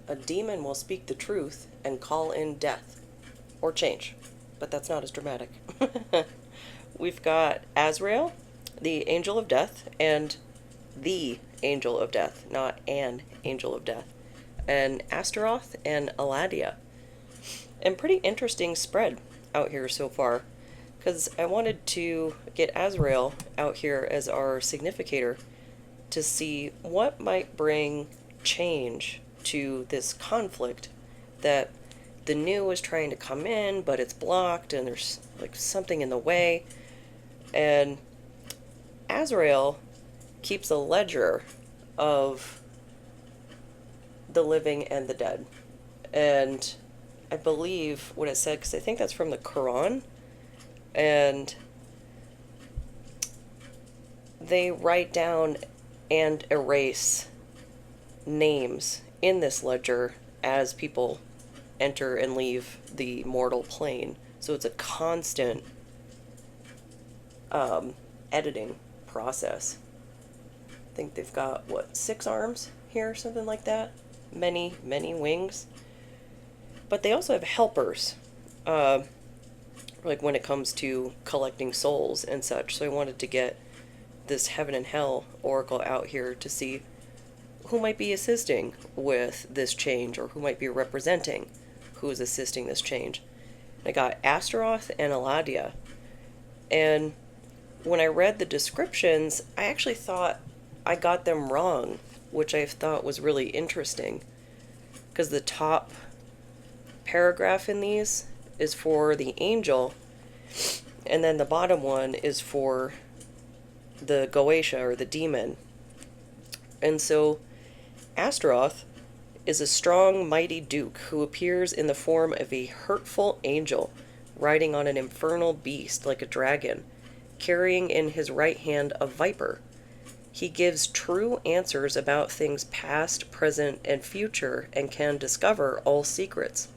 A demon will speak the truth and call in death or change, but that's not as dramatic. We've got Azrael, the angel of death, and the angel of death, not an angel of death, and Astaroth and Eladia. And pretty interesting spread out here so far, because I wanted to get Azrael out here as our significator to see what might bring change to this conflict that the new is trying to come in, but it's blocked and there's like something in the way. And Azrael keeps a ledger of the living and the dead. And I believe what it said, because I think that's from the Quran, and they write down and erase names in this ledger as people enter and leave the mortal plane. So it's a constant editing process. I think they've got, what, 6 arms here, something like that? Many, many wings. But they also have helpers, like when it comes to collecting souls and such. So I wanted to get this Heaven and Hell oracle out here to see who might be assisting with this change, or who might be representing who is assisting this change. I got Astaroth and Eladia. And when I read the descriptions, I actually thought I got them wrong, which I thought was really interesting, because the top paragraph in these is for the angel, and then the bottom one is for the Goetia, or the demon. And so Astaroth is a strong, mighty duke who appears in the form of a hurtful angel, riding on an infernal beast like a dragon, carrying in his right hand a viper. He gives true answers about things past, present, and future, and can discover all secrets.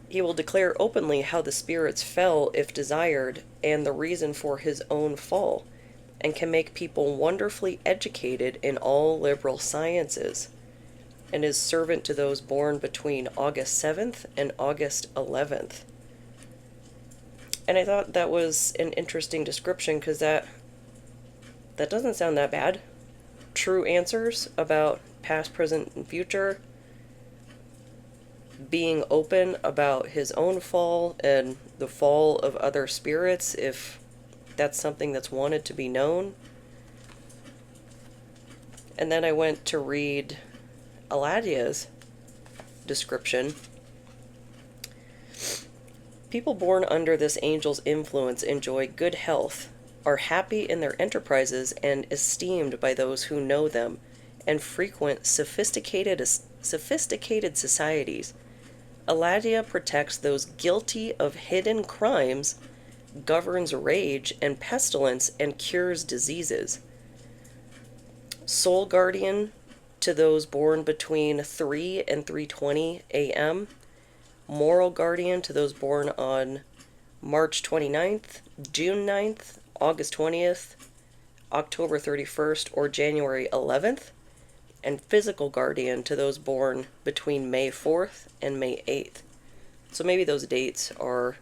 He will declare openly how the spirits fell if desired, and the reason for his own fall, and can make people wonderfully educated in all liberal sciences, and is servant to those born between August 7th and August 11th. And I thought that was an interesting description, because that doesn't sound that bad. True answers about past, present, and future. Being open about his own fall and the fall of other spirits, if that's something that's wanted to be known. And then I went to read Eladia's description. People born under this angel's influence enjoy good health, are happy in their enterprises, and esteemed by those who know them, and frequent sophisticated societies. Eladia protects those guilty of hidden crimes, governs rage and pestilence, and cures diseases. Soul guardian to those born between 3 and 3:20 a.m. Moral guardian to those born on March 29th, June 9th, August 20th, October 31st, or January 11th. And physical guardian to those born between May 4th and May 8th. So maybe those dates are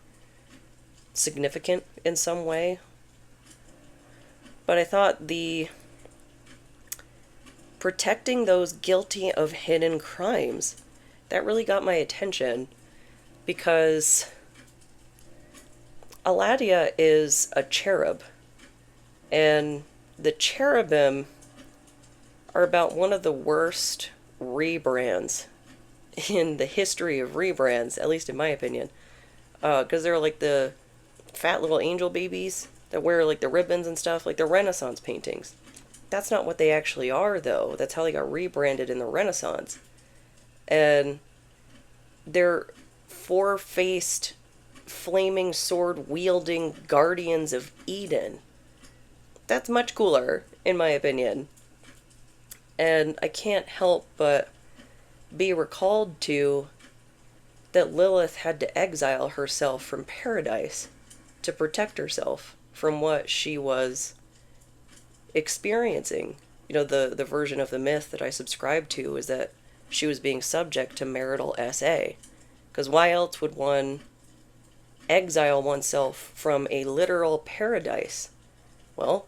significant in some way. But I thought the protecting those guilty of hidden crimes, that really got my attention, because Eladia is a cherub, and the cherubim are about one of the worst rebrands in the history of rebrands, at least in my opinion, because they're like the fat little angel babies that wear like the ribbons and stuff, like the Renaissance paintings. That's not what they actually are, though. That's how they got rebranded in the Renaissance. And they're four-faced, flaming sword-wielding guardians of Eden. That's much cooler, in my opinion. And I can't help but be recalled to that Lilith had to exile herself from paradise to protect herself from what she was experiencing. You know, the version of the myth that I subscribe to is that she was being subject to marital SA. Because why else would one exile oneself from a literal paradise? Well,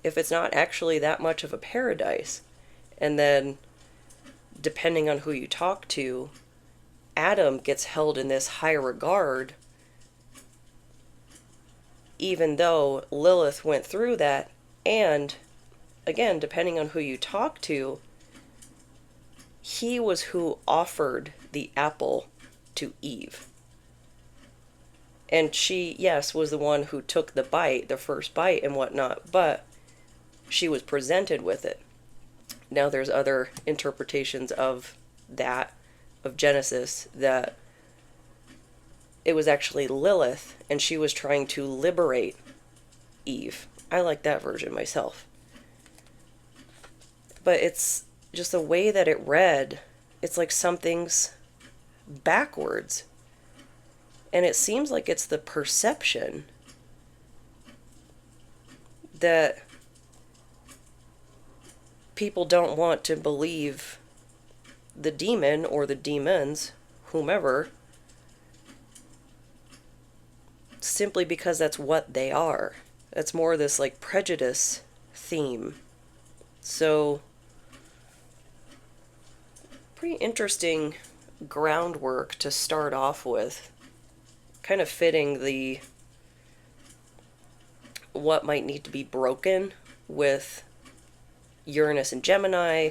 if it's not actually that much of a paradise, and then, depending on who you talk to, Adam gets held in this high regard, even though Lilith went through that, and, again, depending on who you talk to, he was who offered the apple to Eve. And she, yes, was the one who took the bite, the first bite and whatnot, but she was presented with it. Now there's other interpretations of that, of Genesis, that it was actually Lilith and she was trying to liberate Eve. I like that version myself. But it's just the way that it read, it's like something's backwards. And it seems like it's the perception that people don't want to believe the demon or the demons, whomever, simply because that's what they are. That's more this like prejudice theme. So, pretty interesting groundwork to start off with. Kind of fitting the what might need to be broken with Uranus and Gemini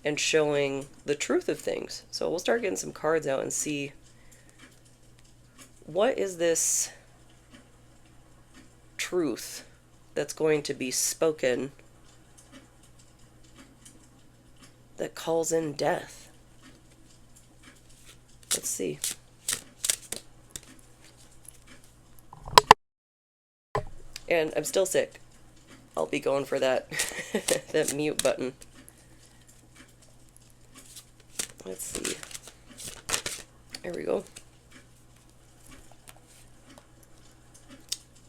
and showing the truth of things. So we'll start getting some cards out and see what is this truth that's going to be spoken that calls in death. Let's see. And I'm still sick. I'll be going for that that mute button. Let's see. There we go.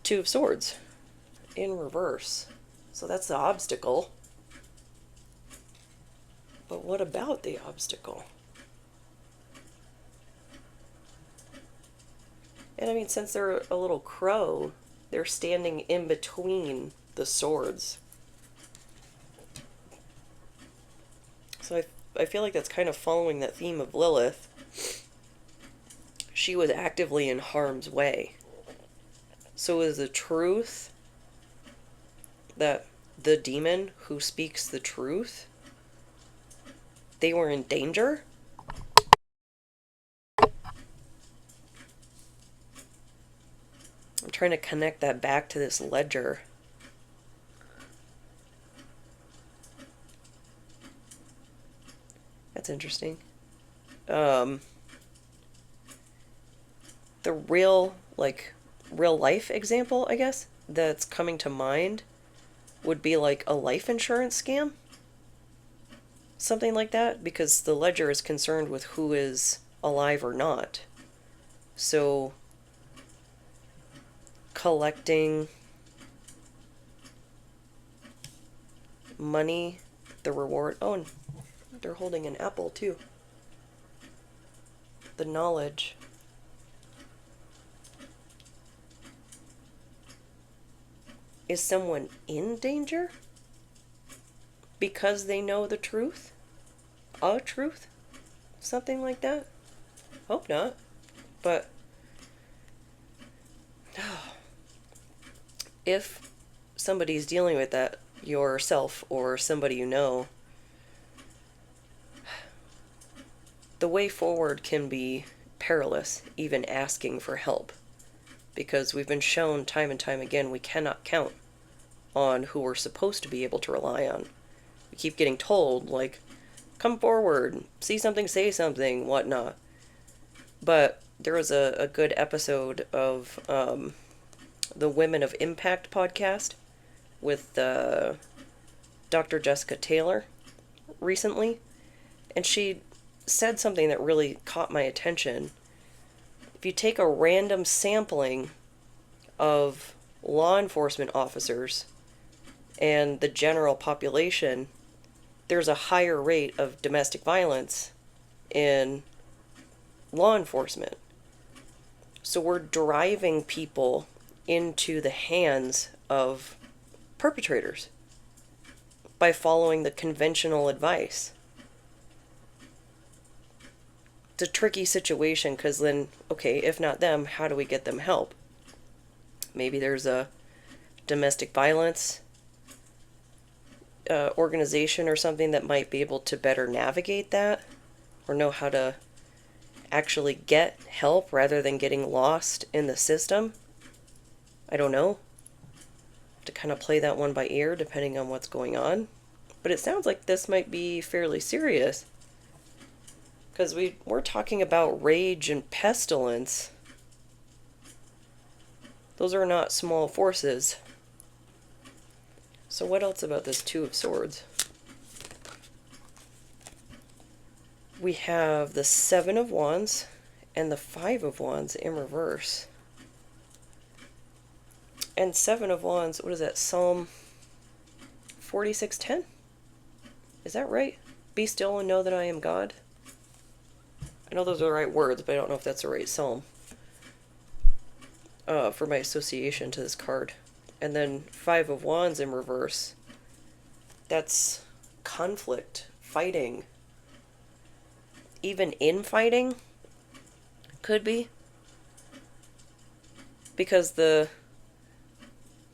Two of Swords in reverse. So that's the obstacle. But what about the obstacle? And I mean, since they're a little crow, they're standing in between the swords. So I feel like that's kind of following that theme of Lilith. She was actively in harm's way. So is the truth that the demon who speaks the truth, they were in danger? I'm trying to connect that back to this ledger. That's interesting. The real life example, I guess, that's coming to mind would be like a life insurance scam. Something like that, because the ledger is concerned with who is alive or not. So collecting money, the reward. Oh, and they're holding an apple too. The knowledge. Is someone in danger because they know the truth? A truth? Something like that? Hope not. But if somebody's dealing with that, yourself or somebody you know, the way forward can be perilous, even asking for help. Because we've been shown time and time again we cannot count on who we're supposed to be able to rely on. We keep getting told, like, come forward, see something, say something, whatnot. But there was a good episode of the Women of Impact podcast with Dr. Jessica Taylor recently, and she said something that really caught my attention. If you take a random sampling of law enforcement officers and the general population, there's a higher rate of domestic violence in law enforcement. So we're driving people into the hands of perpetrators by following the conventional advice. It's a tricky situation because then, okay, if not them, how do we get them help? Maybe there's a domestic violence organization or something that might be able to better navigate that or know how to actually get help rather than getting lost in the system. I don't know. Have to kind of play that one by ear depending on what's going on. But it sounds like this might be fairly serious. Because we're talking about rage and pestilence. Those are not small forces. So what else about this Two of Swords? We have the Seven of Wands and the Five of Wands in reverse. And Seven of Wands, what is that? Psalm 46:10? Is that right? Be still and know that I am God. I know those are the right words, but I don't know if that's the right psalm for my association to this card. And then Five of Wands in reverse. That's conflict, fighting. Even infighting could be. Because the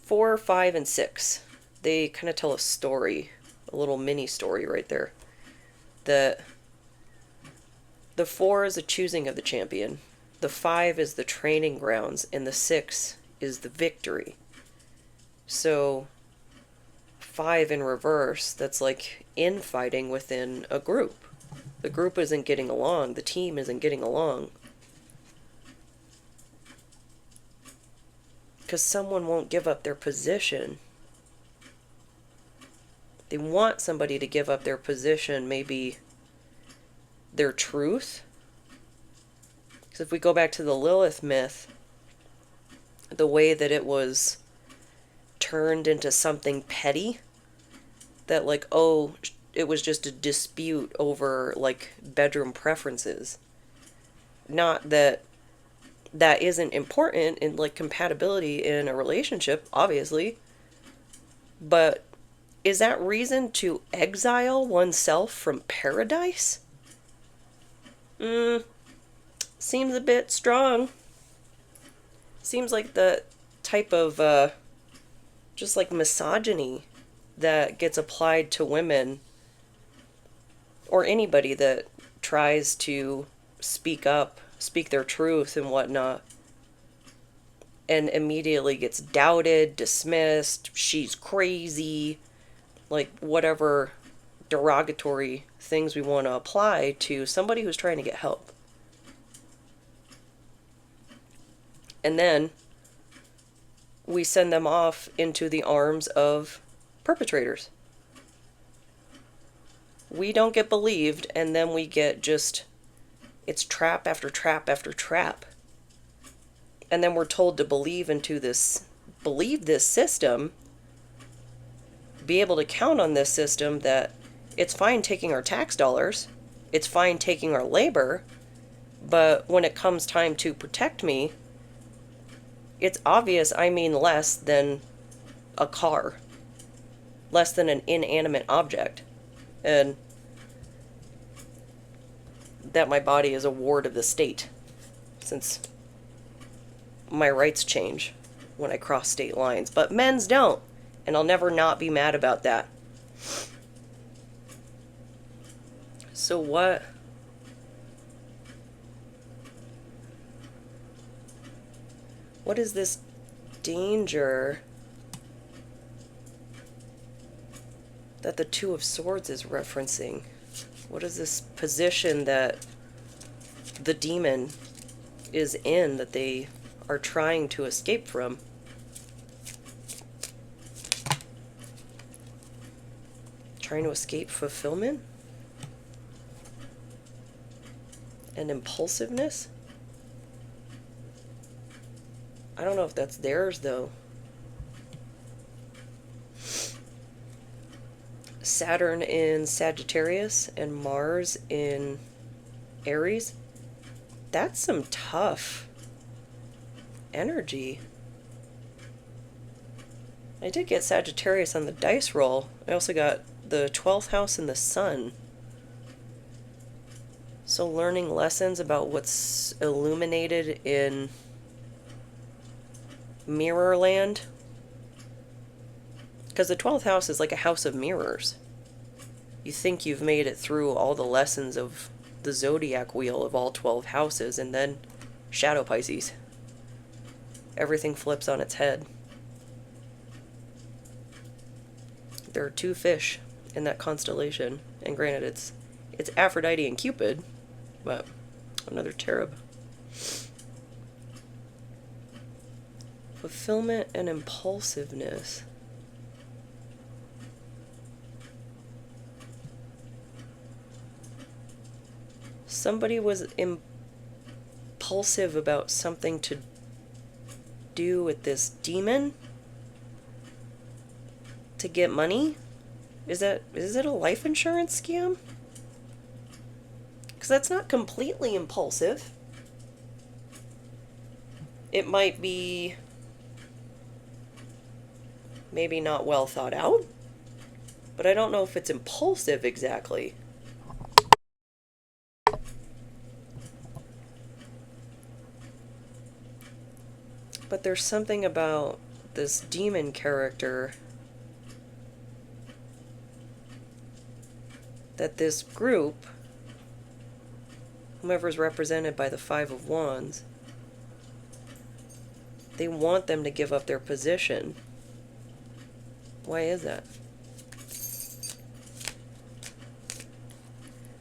4, 5, and 6, they kind of tell a story, a little mini story right there. The 4 is the choosing of the champion. The 5 is the training grounds, and the 6 is the victory. So 5 in reverse, that's like infighting within a group. The group isn't getting along. The team isn't getting along. Because someone won't give up their position. They want somebody to give up their position, maybe their truth. Because if we go back to the Lilith myth, the way that it was turned into something petty, that like, oh, it was just a dispute over like bedroom preferences. Not that that isn't important in like compatibility in a relationship, obviously, but is that reason to exile oneself from paradise? Seems a bit strong. Seems like the type of just like misogyny that gets applied to women or anybody that tries to speak up, speak their truth and whatnot, and immediately gets doubted, dismissed, she's crazy, like whatever derogatory things we want to apply to somebody who's trying to get help. And then we send them off into the arms of perpetrators. We don't get believed, and then we get just, it's trap after trap after trap. And then we're told to believe this system, be able to count on this system, that it's fine taking our tax dollars, it's fine taking our labor, but when it comes time to protect me, it's obvious I mean less than a car, less than an inanimate object, and that my body is a ward of the state, since my rights change when I cross state lines, but men's don't, and I'll never not be mad about that. So what is this danger that the Two of Swords is referencing? What is this position that the demon is in that they are trying to escape from? Trying to escape fulfillment? And impulsiveness? I don't know if that's theirs, though. Saturn in Sagittarius and Mars in Aries. That's some tough energy. I did get Sagittarius on the dice roll. I also got the 12th house and the sun. So learning lessons about what's illuminated in mirror land. Because the 12th house is like a house of mirrors. You think you've made it through all the lessons of the zodiac wheel of all 12 houses, and then Shadow Pisces. Everything flips on its head. There are 2 fish in that constellation, and granted it's Aphrodite and Cupid, but another cherub. Fulfillment and impulsiveness. Somebody was impulsive about something to do with this demon to get money? Is it a life insurance scam? Because that's not completely impulsive. It might be maybe not well thought out, but I don't know if it's impulsive exactly. But there's something about this demon character that this group, whomever's represented by the 5 of Wands, they want them to give up their position. Why is that?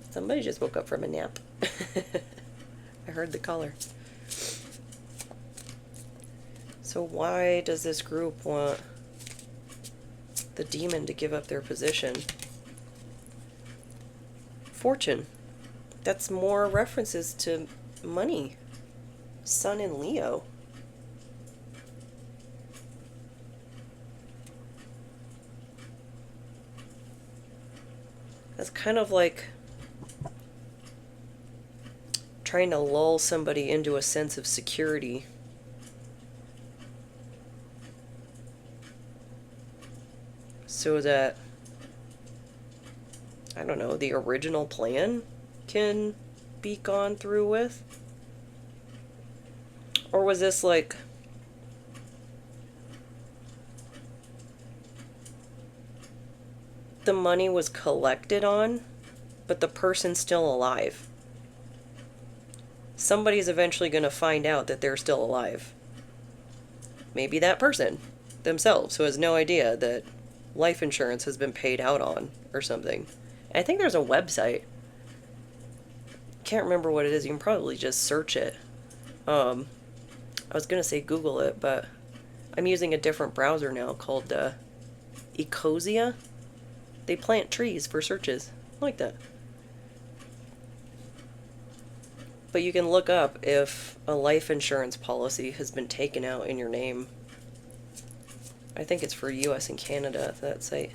Somebody just woke up from a nap. I heard the caller. So why does this group want the demon to give up their position? Fortune. That's more references to money. Sun in Leo. That's kind of like trying to lull somebody into a sense of security. So that, I don't know, the original plan can be gone through with? Or was this like the money was collected on, but the person's still alive? Somebody's eventually going to find out that they're still alive. Maybe that person themselves, who has no idea that life insurance has been paid out on or something. I think there's a website. Can't remember what it is. You can probably just search it. I was going to say Google it, but I'm using a different browser now called Ecosia. They plant trees for searches. I like that. But you can look up if a life insurance policy has been taken out in your name. I think it's for US and Canada, that site.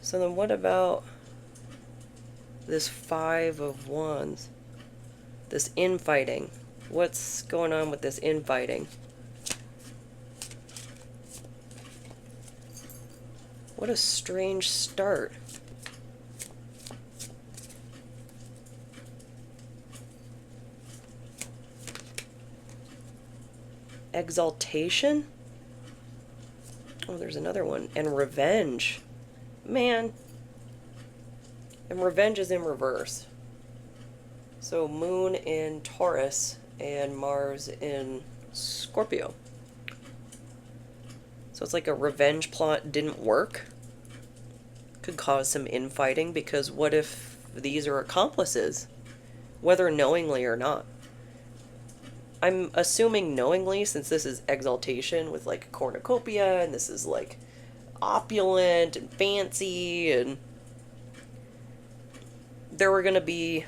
So then what about this 5 of Wands? This infighting. What's going on with this infighting? What a strange start. Exaltation? Oh, there's another one. And revenge. Man. And revenge is in reverse. So Moon in Taurus and Mars in Scorpio. So it's like a revenge plot didn't work. Could cause some infighting, because what if these are accomplices? Whether knowingly or not. I'm assuming knowingly, since this is exaltation with like cornucopia, and this is like opulent and fancy, and there were going to be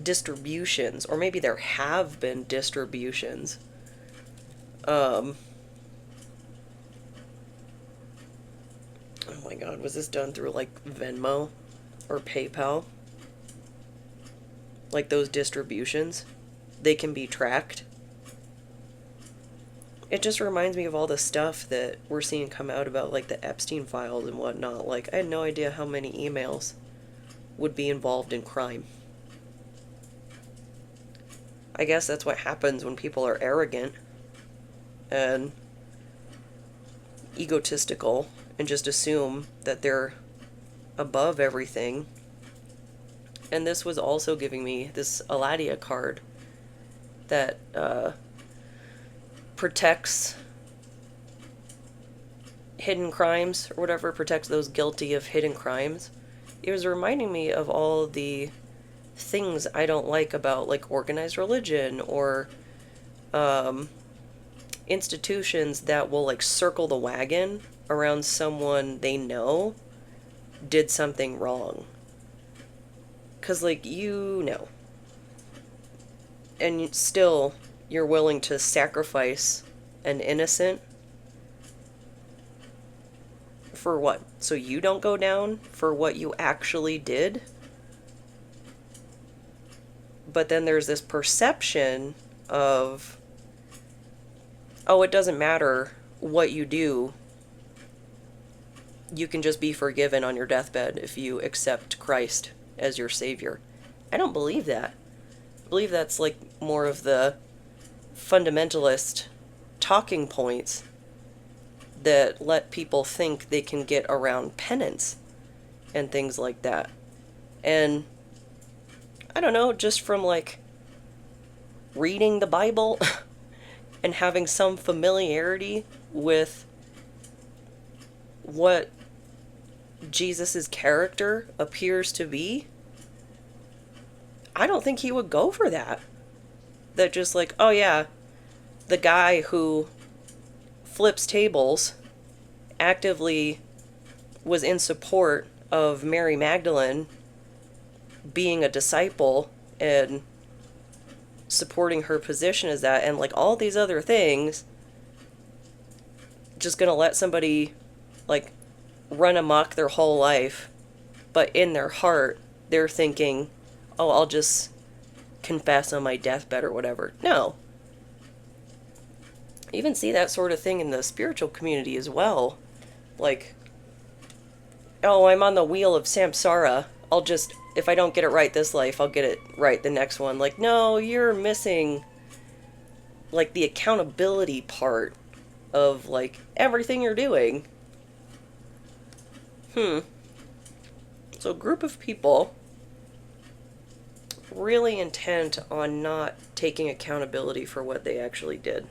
distributions, or maybe there have been distributions. Oh my god, was this done through like Venmo or PayPal? like those distributions, they can be tracked. It just reminds me of all the stuff that we're seeing come out about, like, the Epstein files and whatnot. Like, I had no idea how many emails would be involved in crime. I guess that's what happens when people are arrogant and egotistical and just assume that they're above everything. And this was also giving me this Aladia card that protects hidden crimes, or whatever, protects those guilty of hidden crimes. It was reminding me of all the things I don't like about, like, organized religion or institutions that will, like, circle the wagon around someone they know did something wrong. Because, like, you know. And still, you're willing to sacrifice an innocent for what? So you don't go down for what you actually did? But then there's this perception of, oh, it doesn't matter what you do. You can just be forgiven on your deathbed if you accept Christ as your savior. I don't believe that. I believe that's, like, more of the fundamentalist talking points that let people think they can get around penance and things like that. And I don't know, just from, like, reading the Bible and having some familiarity with what Jesus's character appears to be, I don't think he would go for that. That just, like, oh yeah, the guy who flips tables actively was in support of Mary Magdalene being a disciple and supporting her position as that, and, like, all these other things, just gonna let somebody, like, run amok their whole life, but in their heart they're thinking, oh, I'll just confess on my deathbed or whatever. No. You even see that sort of thing in the spiritual community as well. Like, oh, I'm on the wheel of samsara. I'll just, if I don't get it right this life, I'll get it right the next one. Like, no, you're missing, like, the accountability part of, like, everything you're doing. So a group of people really intent on not taking accountability for what they actually did.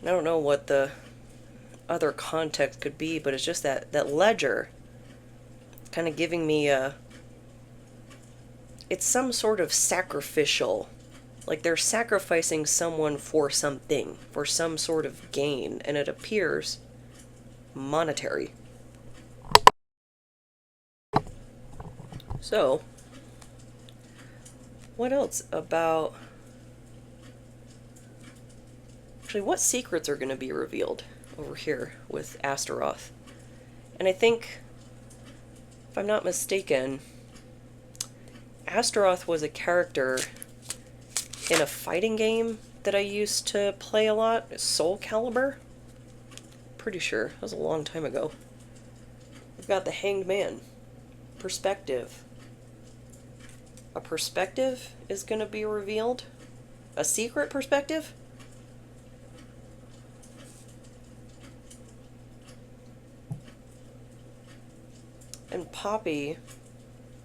I don't know what the other context could be, but it's just that ledger kind of giving me it's some sort of sacrificial, like they're sacrificing someone for something, for some sort of gain, and it appears monetary. So, what else about... Actually, what secrets are going to be revealed over here with Astaroth? And I think, if I'm not mistaken, Astaroth was a character in a fighting game that I used to play a lot, Soul Calibur. Pretty sure, that was a long time ago. We've got the Hanged Man. Perspective. A perspective is going to be revealed? A secret perspective? And Poppy,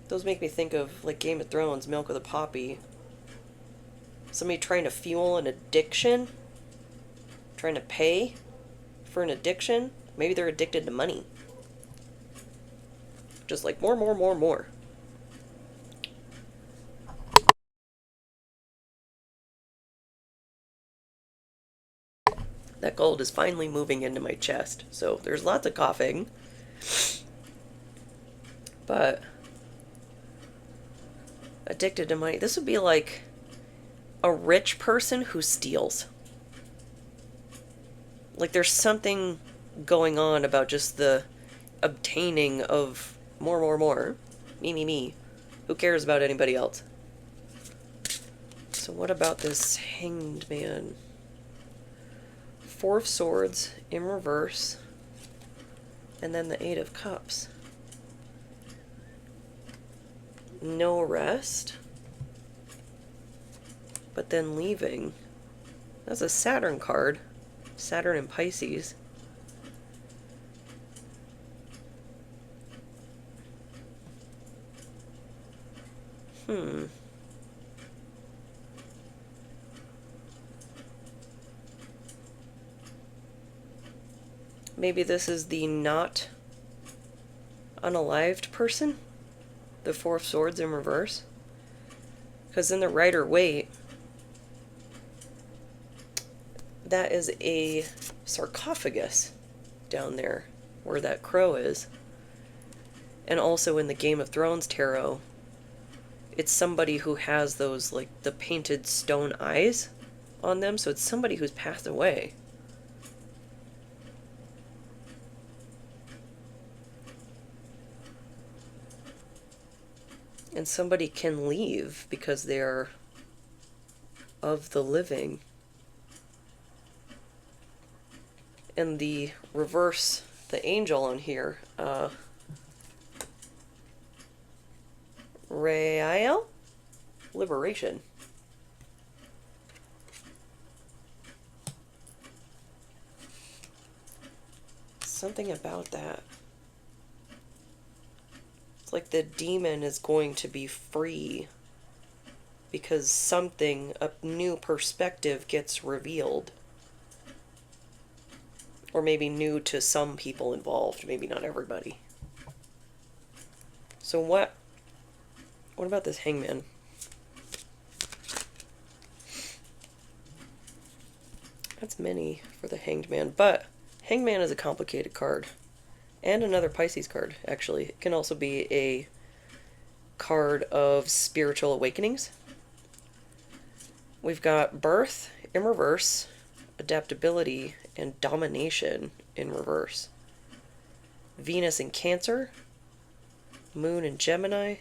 those make me think of, like, Game of Thrones, Milk of the Poppy. Somebody trying to fuel an addiction? Trying to pay for an addiction? Maybe they're addicted to money. Just like more, more, more, more. That gold is finally moving into my chest, so there's lots of coughing. But addicted to money. This would be like a rich person who steals. Like there's something going on about just the obtaining of more. Me. Who cares about anybody else? So what about this Hanged Man? 4 of Swords in reverse. And then the 8 of Cups. No rest. But then leaving. That's a Saturn card. Saturn and Pisces. Maybe this is the not unalived person? The 4 of Swords in reverse? Because in the Rider-Waite, that is a sarcophagus down there where that crow is. And also in the Game of Thrones tarot, it's somebody who has those, like, the painted stone eyes on them, so it's somebody who's passed away. And somebody can leave because they're of the living. And the reverse, the angel on here, Azrael? Liberation. Something about that. It's like the demon is going to be free because something, a new perspective gets revealed. Or maybe new to some people involved, maybe not everybody. So what about this Hangman? That's many for the Hanged Man, but Hangman is a complicated card. And another Pisces card, actually. It can also be a card of spiritual awakenings. We've got Birth in reverse, Adaptability, and Domination in reverse. Venus in Cancer, Moon in Gemini,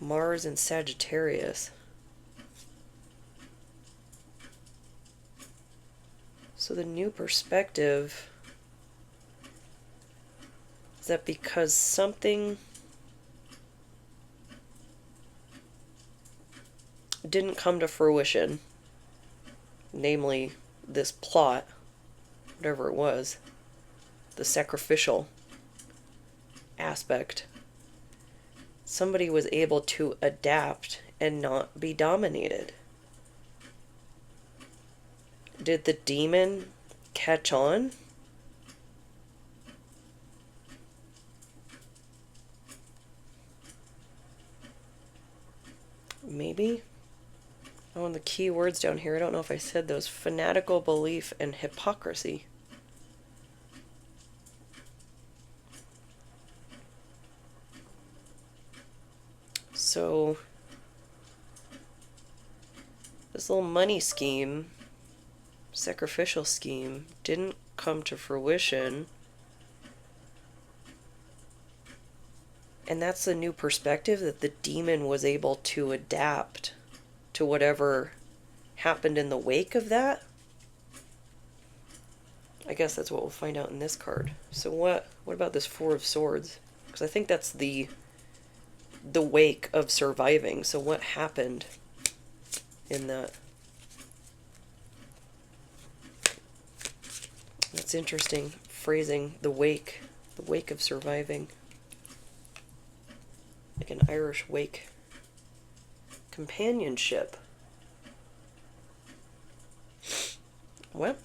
Mars in Sagittarius. So the new perspective is that because something didn't come to fruition, namely this plot, whatever it was, the sacrificial aspect, somebody was able to adapt and not be dominated. Did the demon catch on? Maybe. Oh, and the key words down here, I don't know if I said those. Fanatical belief and hypocrisy. So, this little money scheme, sacrificial scheme, didn't come to fruition. And that's the new perspective, that the demon was able to adapt to whatever happened in the wake of that. I guess that's what we'll find out in this card. So what about this 4 of Swords? Because I think that's the wake of surviving. So what happened in that? That's interesting phrasing, the wake of surviving. Like an Irish wake. Companionship. What?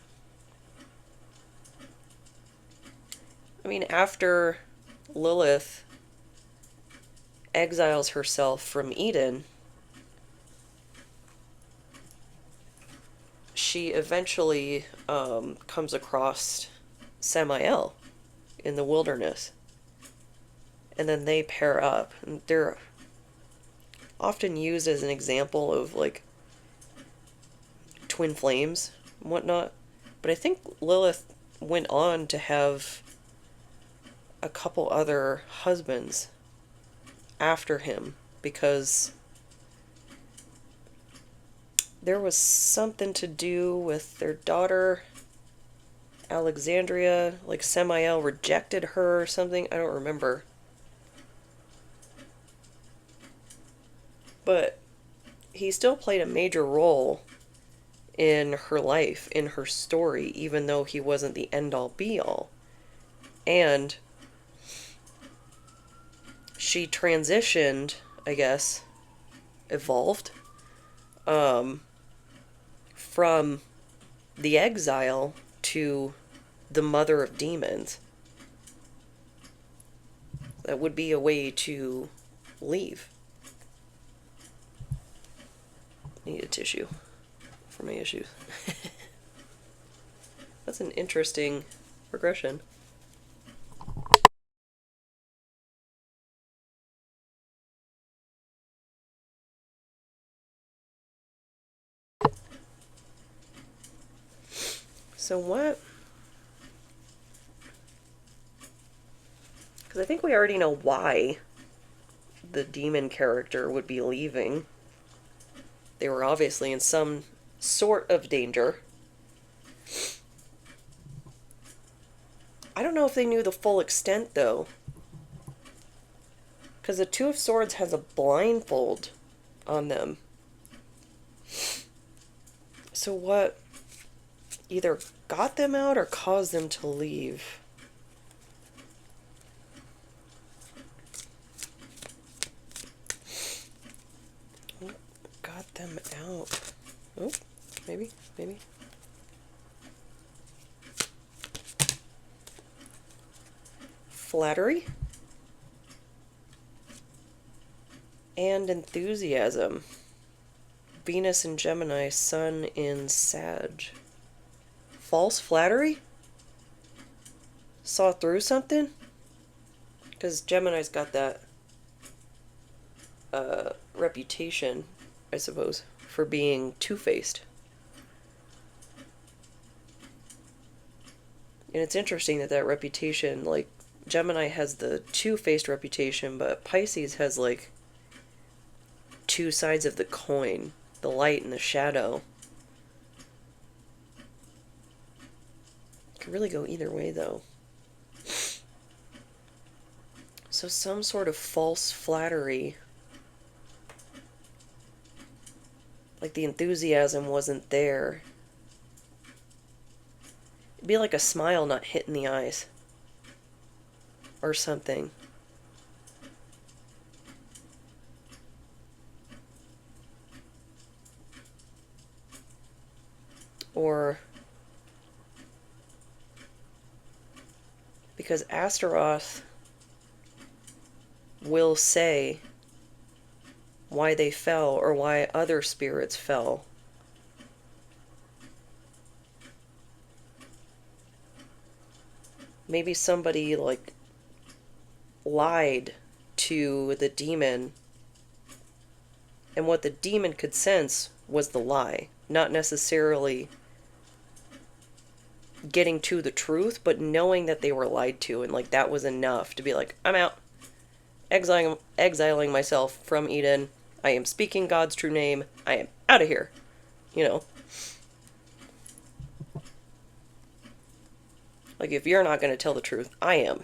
I mean, after Lilith exiles herself from Eden, she eventually comes across Samael in the wilderness. And then they pair up. And they're often used as an example of, like, twin flames and whatnot. But I think Lilith went on to have a couple other husbands after him because there was something to do with their daughter Alexandria, like Samael rejected her or something. I don't remember. But he still played a major role in her life, in her story, even though he wasn't the end-all be-all. And she transitioned, I guess, evolved, from the exile to the mother of demons. That would be a way to leave. Need a tissue for my issues. That's an interesting progression. So what? Because I think we already know why the demon character would be leaving. They were obviously in some sort of danger. I don't know if they knew the full extent, though. Because the Two of Swords has a blindfold on them. So what either got them out or caused them to leave? What got them out? Oh, maybe. Flattery and enthusiasm. Venus in Gemini, Sun in Sag. False flattery? Saw through something? Because Gemini's got that reputation, I suppose, for being two-faced. And it's interesting that reputation, like, Gemini has the two-faced reputation, but Pisces has, like, two sides of the coin. The light and the shadow. Could really go either way, though. So some sort of false flattery. Like the enthusiasm wasn't there. It'd be like a smile not hitting the eyes. Or something. Or because Astaroth will say why they fell or why other spirits fell. Maybe somebody like lied to the demon, and what the demon could sense was the lie, not necessarily getting to the truth, but knowing that they were lied to, and like that was enough to be like, I'm out, exiling myself from Eden. I am speaking God's true name. I am out of here. You know, like if you're not going to tell the truth, I am.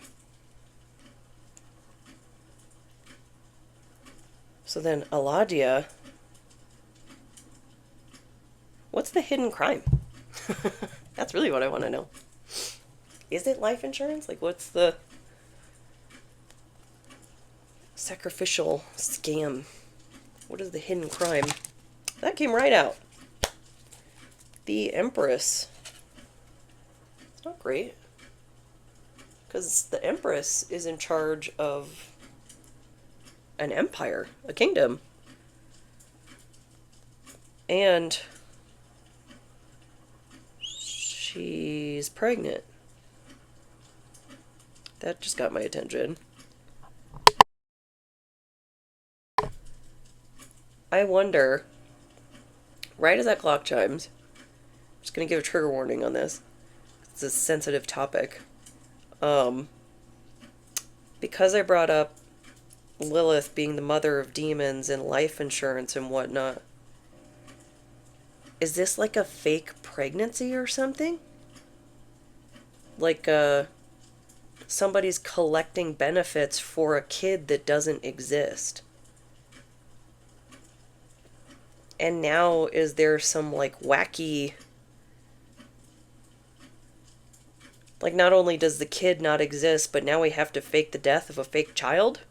So then Aladia, what's the hidden crime? That's really what I want to know. Is it life insurance? Like, what's the sacrificial scam? What is the hidden crime? That came right out. The Empress. It's not great. Because the Empress is in charge of an empire, a kingdom. And she's pregnant. That just got my attention. I wonder, right as that clock chimes, I'm just going to give a trigger warning on this. It's a sensitive topic. because I brought up Lilith being the mother of demons and life insurance and whatnot, is this like a fake pregnancy or something? Like somebody's collecting benefits for a kid that doesn't exist. And now is there some like wacky... Like, not only does the kid not exist, but now we have to fake the death of a fake child?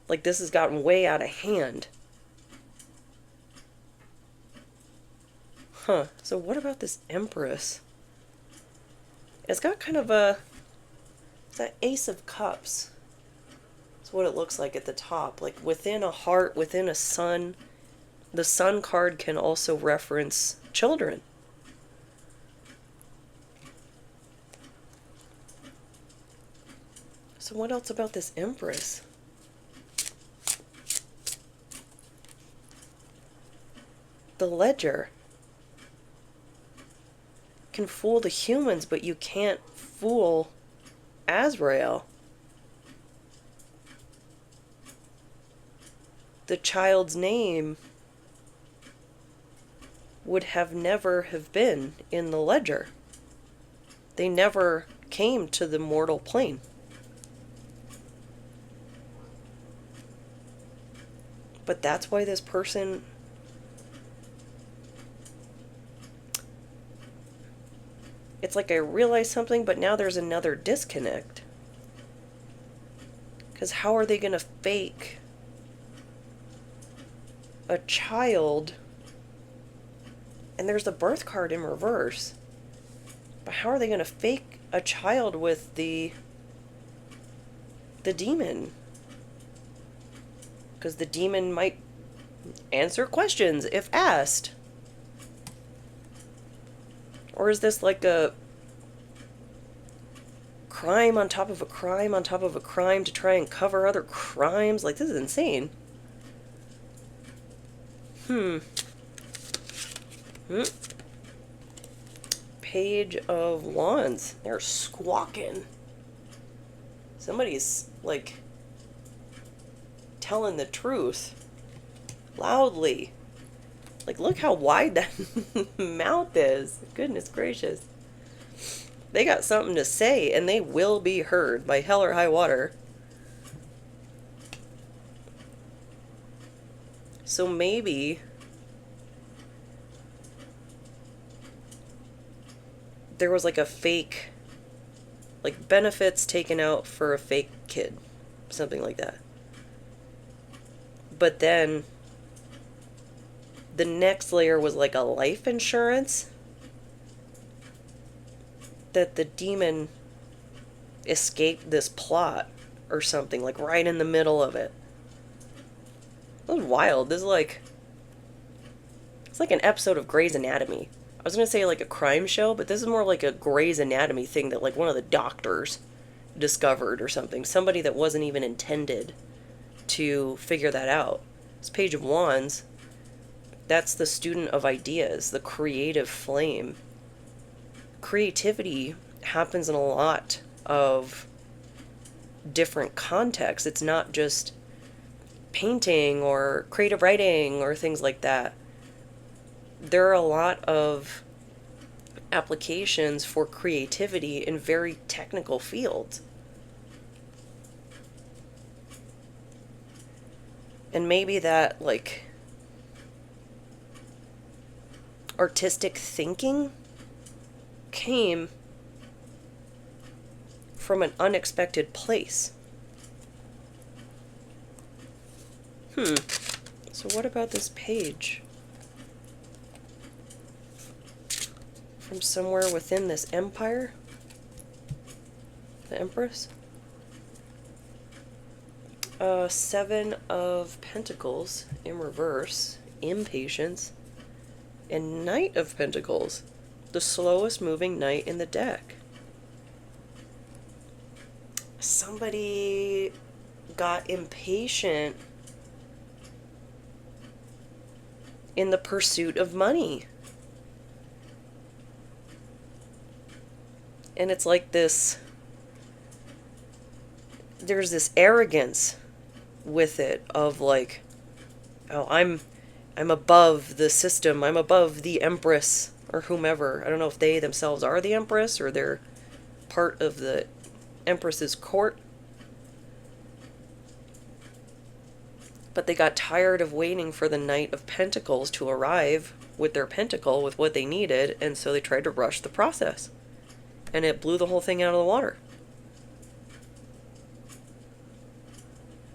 Like, this has gotten way out of hand. Huh. So what about this Empress? It's got kind of a... It's that Ace of Cups. That's what it looks like at the top. Like, within a heart, within a sun. The sun card can also reference children. So what else about this Empress? The Ledger can fool the humans, but you can't fool Azrael. The child's name would have never have been in the Ledger. They never came to the mortal plane. But that's why this person... It's like I realized something, but now there's another disconnect. Because how are they going to fake a child? And there's the birth card in reverse. But how are they going to fake a child with the demon? Because the demon might answer questions if asked. Or is this like a crime on top of a crime on top of a crime to try and cover other crimes? Like, this is insane. Page of Wands. They're squawking. Somebody's, like, telling the truth loudly. Like, look how wide that mouth is. Goodness gracious. They got something to say, and they will be heard by hell or high water. So maybe there was like a fake, like benefits taken out for a fake kid. Something like that. But then the next layer was like a life insurance that the demon escaped this plot or something, like right in the middle of it. That was wild. This is like... It's like an episode of Grey's Anatomy. I was going to say like a crime show, but this is more like a Grey's Anatomy thing that like one of the doctors discovered or something. Somebody that wasn't even intended to figure that out. This Page of Wands, that's the student of ideas, the creative flame. Creativity happens in a lot of different contexts. It's not just painting or creative writing or things like that. There are a lot of applications for creativity in very technical fields. And maybe that, like, artistic thinking came from an unexpected place. So what about this page? From somewhere within this empire? The Empress? Seven of Pentacles in reverse. Impatience. And Knight of Pentacles. The slowest moving knight in the deck. Somebody got impatient in the pursuit of money. And it's like this there's this arrogance with it of like, oh, I'm above the system. I'm above the Empress or whomever. I don't know if they themselves are the Empress or they're part of the Empress's court. But they got tired of waiting for the Knight of Pentacles to arrive with their pentacle with what they needed, and so they tried to rush the process. And it blew the whole thing out of the water.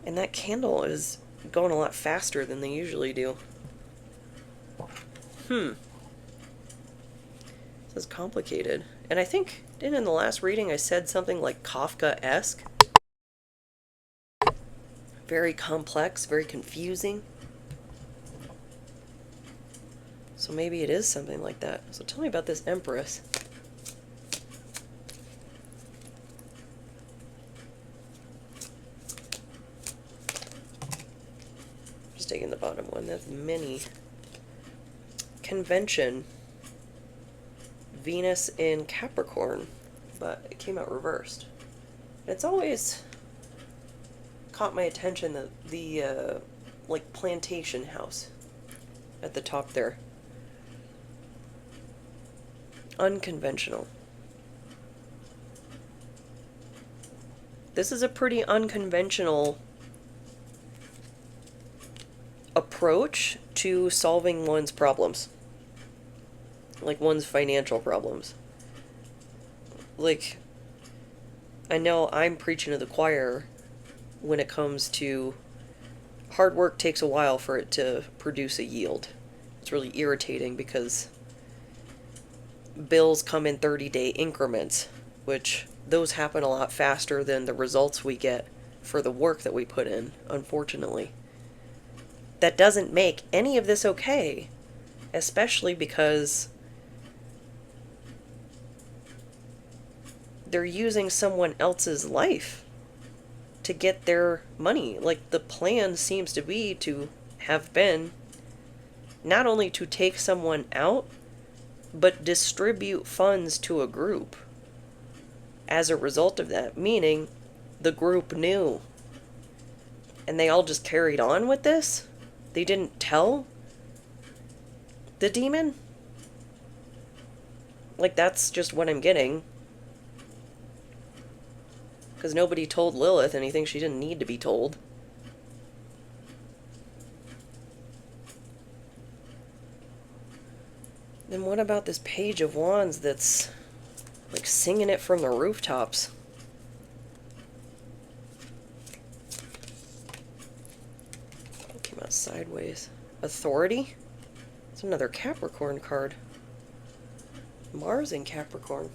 And that candle is going a lot faster than they usually do. This is complicated. And I think, in the last reading I said something like Kafka-esque? Very complex, very confusing. So maybe it is something like that. So tell me about this Empress. Just taking the bottom one. That's many. Convention. Venus in Capricorn. But it came out reversed. It's always caught my attention that the like plantation house at the top there. Unconventional. This is a pretty unconventional approach to solving one's problems. Like one's financial problems. Like, I know I'm preaching to the choir when it comes to hard work takes a while for it to produce a yield. It's really irritating because bills come in 30-day increments, which those happen a lot faster than the results we get for the work that we put in, unfortunately. That doesn't make any of this okay, especially because they're using someone else's life to get their money. Like, the plan seems to be to have been not only to take someone out, but distribute funds to a group as a result of that, meaning the group knew. And they all just carried on with this? They didn't tell the demon? Like, that's just what I'm getting. Because nobody told Lilith anything she didn't need to be told. Then what about this Page of Wands that's like singing it from the rooftops? It came out sideways. Authority? It's another Capricorn card. Mars in Capricorn.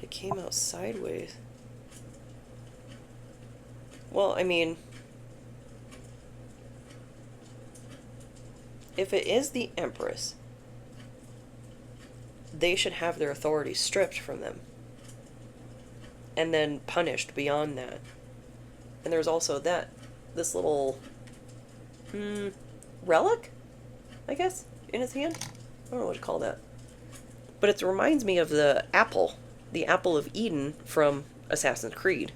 It came out sideways. Well, I mean, if it is the Empress, they should have their authority stripped from them. And then punished beyond that. And there's also this little relic, I guess, in his hand. I don't know what to call that. But it reminds me of the apple of Eden from Assassin's Creed.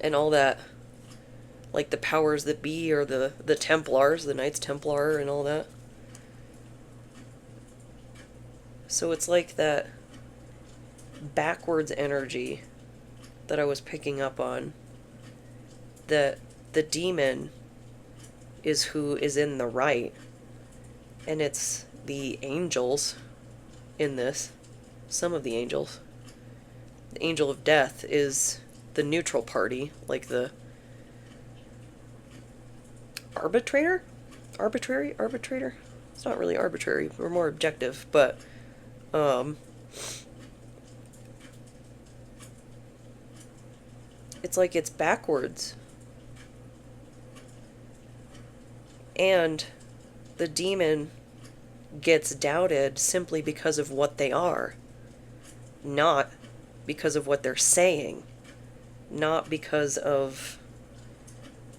And all that, like the powers that be, or the Templars, the Knights Templar and all that. So it's like that backwards energy that I was picking up on. That the demon is who is in the right. And it's the angels in this. Some of the angels. The angel of death is the neutral party, like the arbitrator? Arbitrator? It's not really arbitrary, we're more objective, but it's like it's backwards. And the demon gets doubted simply because of what they are, not because of what they're saying, not because of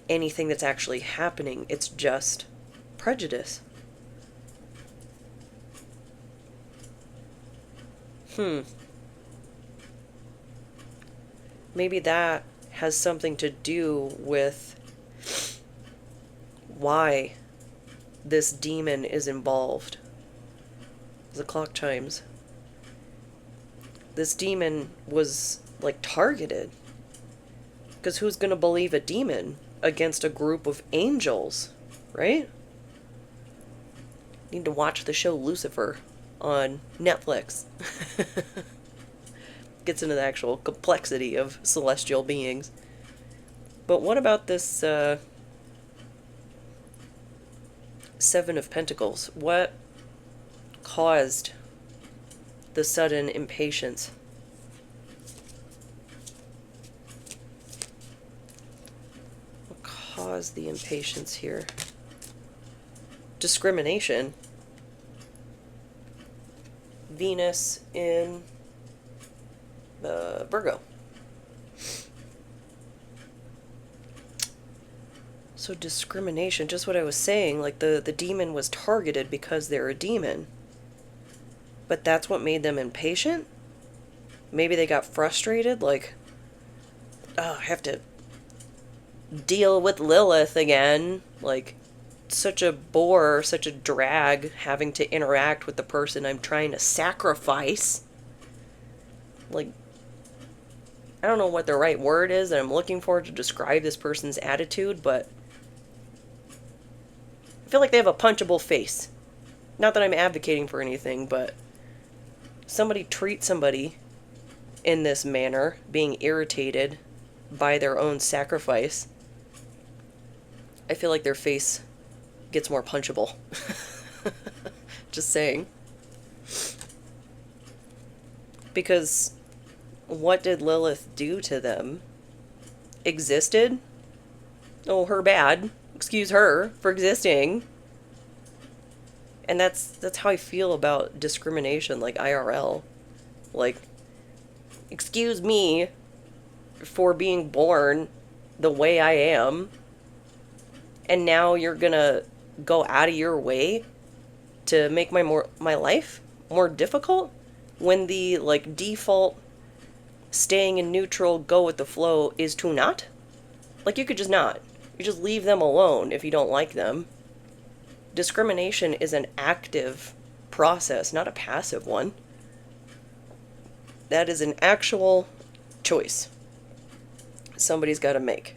anything that's actually happening. It's just prejudice. Maybe that has something to do with why this demon is involved. As the clock chimes. This demon was, like, targeted. Because who's going to believe a demon against a group of angels, right? Need to watch the show Lucifer on Netflix. Gets into the actual complexity of celestial beings. But what about this Seven of Pentacles? What caused the sudden impatience? What caused the impatience here? Discrimination. Venus in Virgo. So discrimination, just what I was saying, like the demon was targeted because they're a demon. But that's what made them impatient? Maybe they got frustrated, like, oh, I have to deal with Lilith again. Like, such a bore, such a drag, having to interact with the person I'm trying to sacrifice. Like, I don't know what the right word is that I'm looking for to describe this person's attitude, but I feel like they have a punchable face. Not that I'm advocating for anything, but somebody treats somebody in this manner, being irritated by their own sacrifice, I feel like their face gets more punchable. Just saying. Because what did Lilith do to them? Existed? Oh, her bad. Excuse her for existing. And that's how I feel about discrimination, like IRL. Like, excuse me for being born the way I am, and now you're gonna go out of your way to make my life more difficult, when the, like, default staying in neutral, go with the flow is to not? Like, you could just not. You just leave them alone if you don't like them. Discrimination is an active process, not a passive one. That is an actual choice somebody's got to make.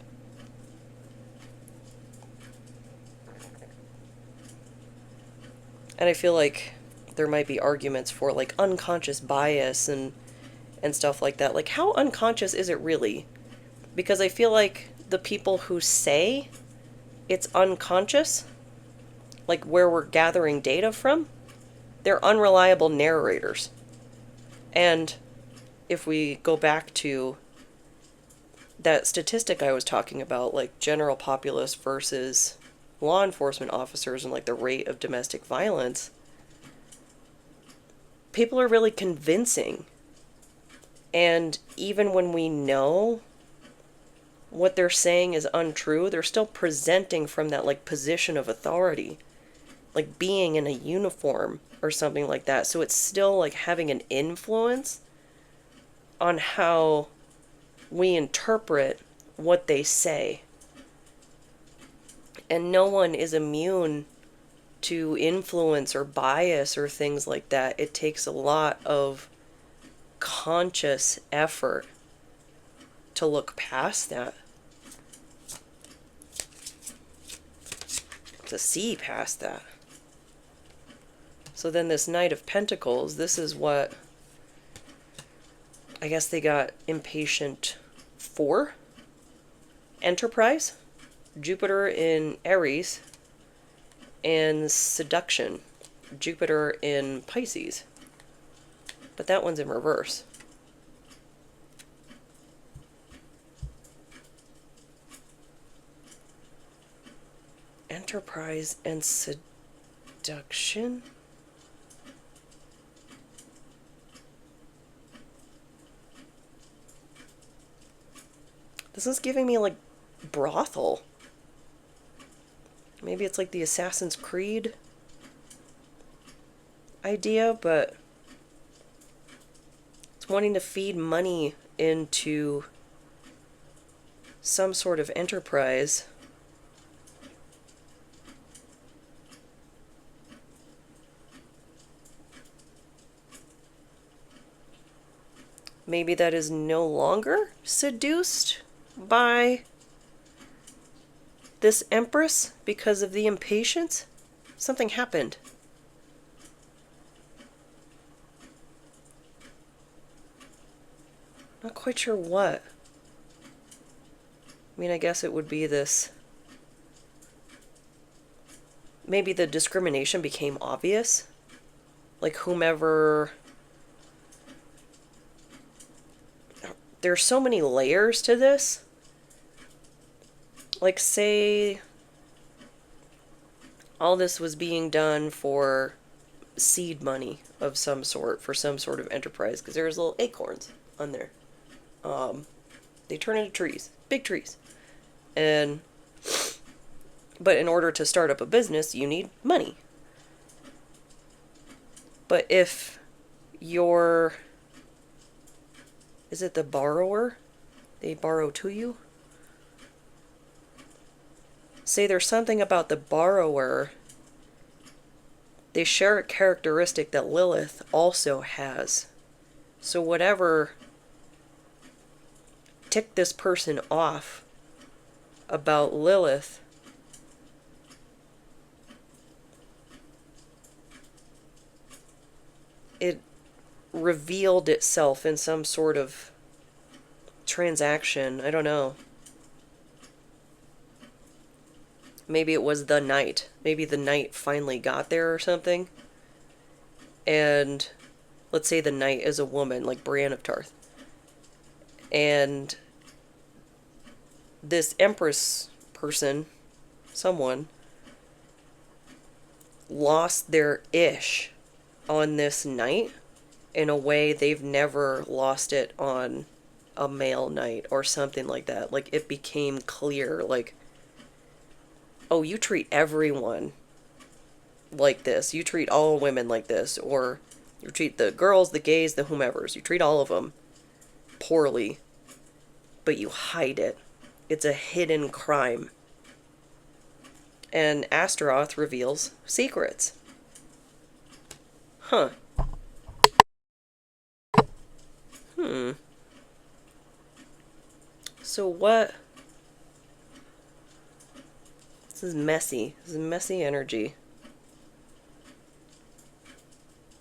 And I feel like there might be arguments for, like, unconscious bias and stuff like that. Like, how unconscious is it really? Because I feel like the people who say it's unconscious, like where we're gathering data from, they're unreliable narrators. And if we go back to that statistic I was talking about, like general populace versus law enforcement officers and, like, the rate of domestic violence, people are really convincing. And even when we know what they're saying is untrue, they're still presenting from that, like, position of authority, like being in a uniform or something like that. So it's still, like, having an influence on how we interpret what they say. And no one is immune to influence or bias or things like that. It takes a lot of conscious effort to look past that, to see past that. So then this Knight of Pentacles, this is what I guess they got impatient for. Enterprise, Jupiter in Aries, and seduction, Jupiter in Pisces. But that one's in reverse. Enterprise and seduction? This is giving me, like, brothel. Maybe it's like the Assassin's Creed idea, but it's wanting to feed money into some sort of enterprise. Maybe that is no longer seduced by this empress because of the impatience. Something happened. Not quite sure what. I mean, I guess it would be this. Maybe the discrimination became obvious. Like whomever. There's so many layers to this. Like, say all this was being done for seed money of some sort, for some sort of enterprise, because there's little acorns on there. They turn into trees, big trees. But in order to start up a business, you need money. But if you're, is it the borrower? They borrow to you? Say there's something about the borrower. They share a characteristic that Lilith also has. So whatever ticked this person off about Lilith, it revealed itself in some sort of transaction. I don't know. Maybe it was the knight. Maybe the knight finally got there or something. And let's say the knight is a woman, like Brienne of Tarth. And this empress person, someone, lost their ish on this knight in a way they've never lost it on a male knight or something like that. Like, it became clear, like, oh, you treat everyone like this. You treat all women like this. Or you treat the girls, the gays, the whomevers. You treat all of them poorly. But you hide it. It's a hidden crime. And Astaroth reveals secrets. Huh. So what... This is messy. This is messy energy.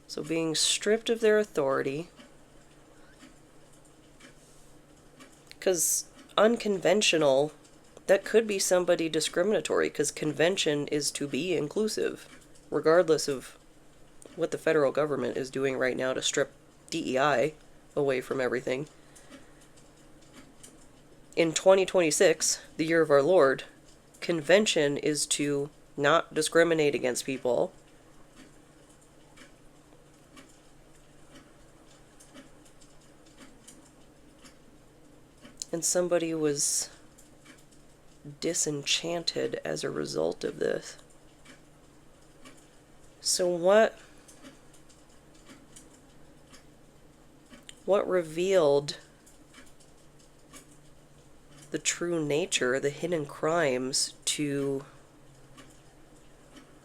So being stripped of their authority. Because unconventional, that could be somebody discriminatory, because convention is to be inclusive, regardless of what the federal government is doing right now to strip DEI away from everything. In 2026, the year of our Lord, convention is to not discriminate against people. And somebody was disenchanted as a result of this. So what revealed the true nature, the hidden crimes, to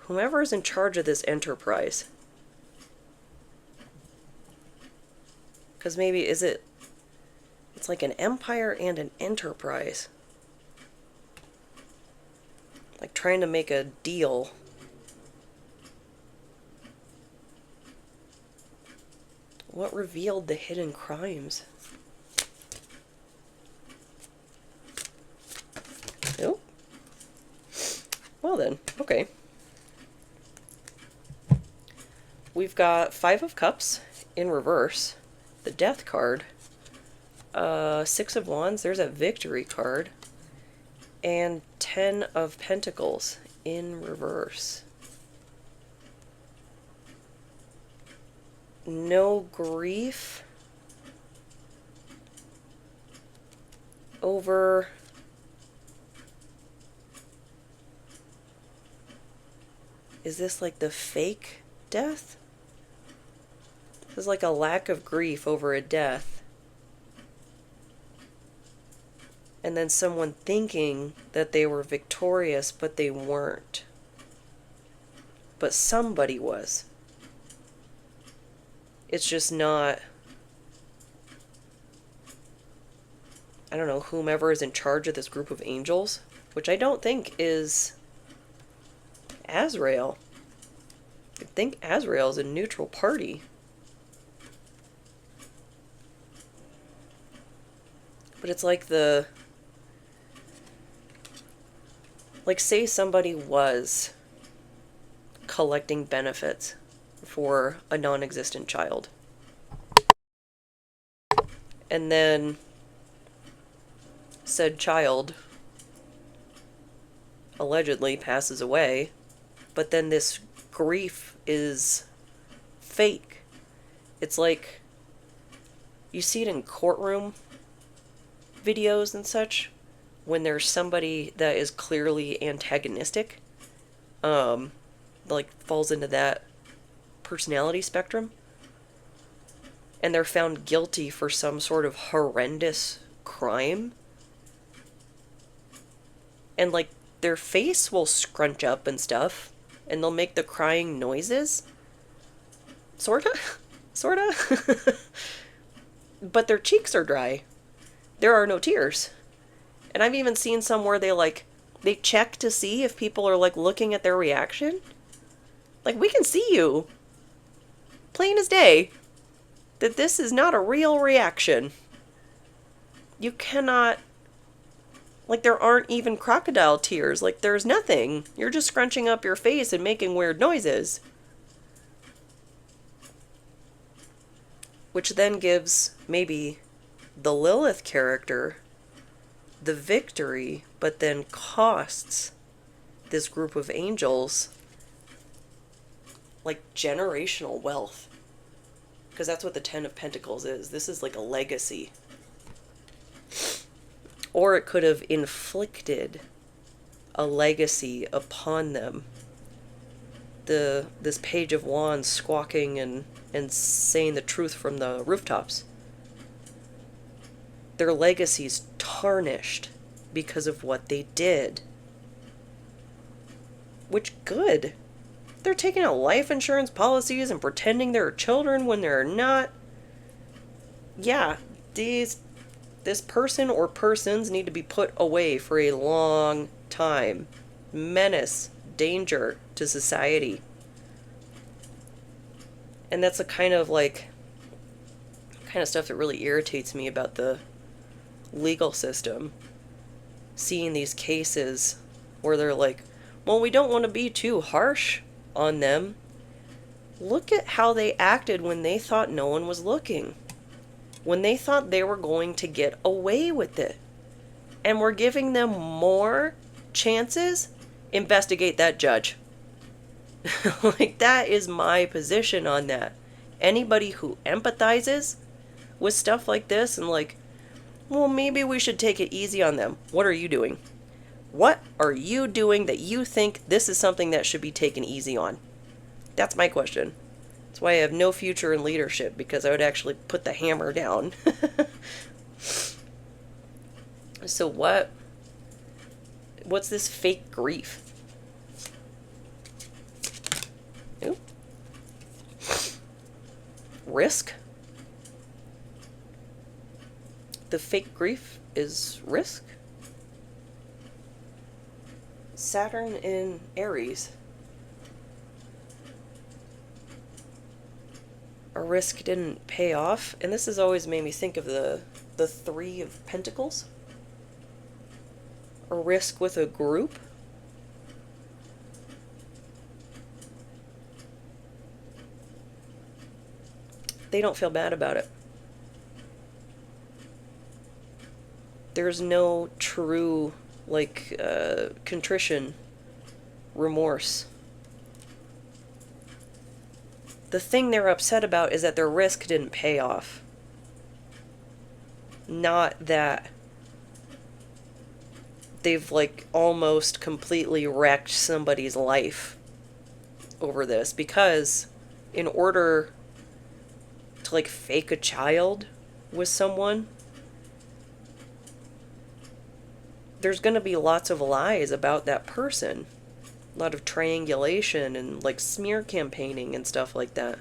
whomever is in charge of this enterprise? Because maybe it's like an empire and an enterprise. Like trying to make a deal. What revealed the hidden crimes? Oh. Well then, okay. We've got 5 of Cups in reverse. The Death card. 6 of Wands, there's a Victory card. And 10 of Pentacles in reverse. No grief over is this like the fake death? This is like a lack of grief over a death. and then someone thinking that they were victorious, but they weren't. But somebody was. It's just not, I don't know, whomever is in charge of this group of angels, which I don't think is Azrael. I think Azrael is a neutral party. But it's like like say somebody was collecting benefits for a non-existent child. And then said child allegedly passes away, but then this grief is fake. It's like, you see it in courtroom videos and such, when there's somebody that is clearly antagonistic, like falls into that personality spectrum, and they're found guilty for some sort of horrendous crime, and like their face will scrunch up and stuff, and they'll make the crying noises, sorta, but their cheeks are dry. There are no tears. And I've even seen some where they check to see if people are like looking at their reaction. Like, we can see you, plain as day, that this is not a real reaction. You cannot, like, there aren't even crocodile tears. Like, there's nothing. You're just scrunching up your face and making weird noises. Which then gives maybe the Lilith character the victory, but then costs this group of angels like generational wealth. Because that's what the Ten of Pentacles is. This is like a legacy. Or it could have inflicted a legacy upon them. This Page of Wands squawking and saying the truth from the rooftops. Their legacy's tarnished because of what they did. Which, good. They're taking out life insurance policies and pretending they're children when they're not. Yeah, this person or persons need to be put away for a long time. Menace, danger to society. And that's the kind of stuff that really irritates me about the legal system. Seeing these cases where they're like, well, we don't want to be too harsh on them. Look at how they acted when they thought no one was looking. When they thought they were going to get away with it. And we're giving them more chances. Investigate that judge. Like, that is my position on that. Anybody who empathizes with stuff like this and like, well, maybe we should take it easy on them. What are you doing? What are you doing that you think this is something that should be taken easy on? That's my question. That's why I have no future in leadership, because I would actually put the hammer down. So what's this fake grief? Ooh. Risk? The fake grief is risk? Saturn in Aries. A risk didn't pay off. And this has always made me think of the Three of Pentacles. A risk with a group. They don't feel bad about it. There's no true contrition, remorse. The thing they're upset about is that their risk didn't pay off. Not that they've almost completely wrecked somebody's life over this, because in order to fake a child with someone, there's going to be lots of lies about that person. A lot of triangulation and like smear campaigning and stuff like that.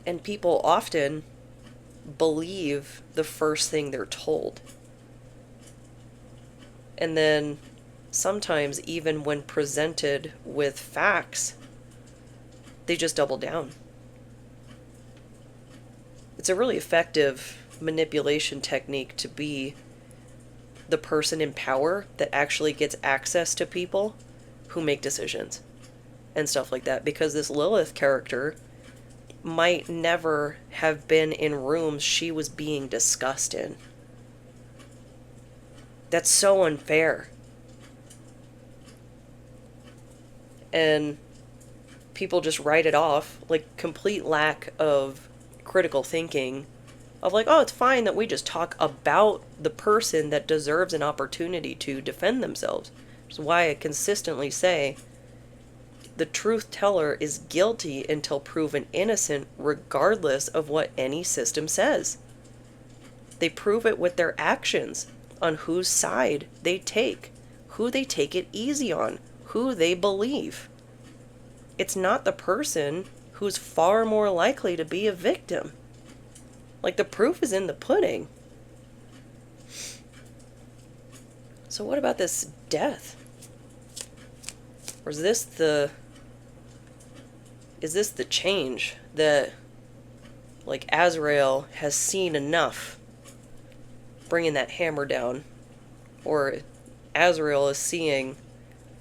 And people often believe the first thing they're told. And then sometimes, even when presented with facts, they just double down. It's a really effective manipulation technique to be the person in power that actually gets access to people who make decisions and stuff like that. Because this Lilith character might never have been in rooms she was being discussed in. That's so unfair. And people just write it off, like complete lack of critical thinking of like, oh, it's fine that we just talk about the person that deserves an opportunity to defend themselves. Which is why I consistently say the truth teller is guilty until proven innocent, regardless of what any system says. They prove it with their actions, on whose side they take, who they take it easy on, who they believe. It's not the person who's far more likely to be a victim. Like, the proof is in the pudding. So what about this death? Or is this the change that, like, Azrael has seen enough bringing that hammer down? Or Azrael is seeing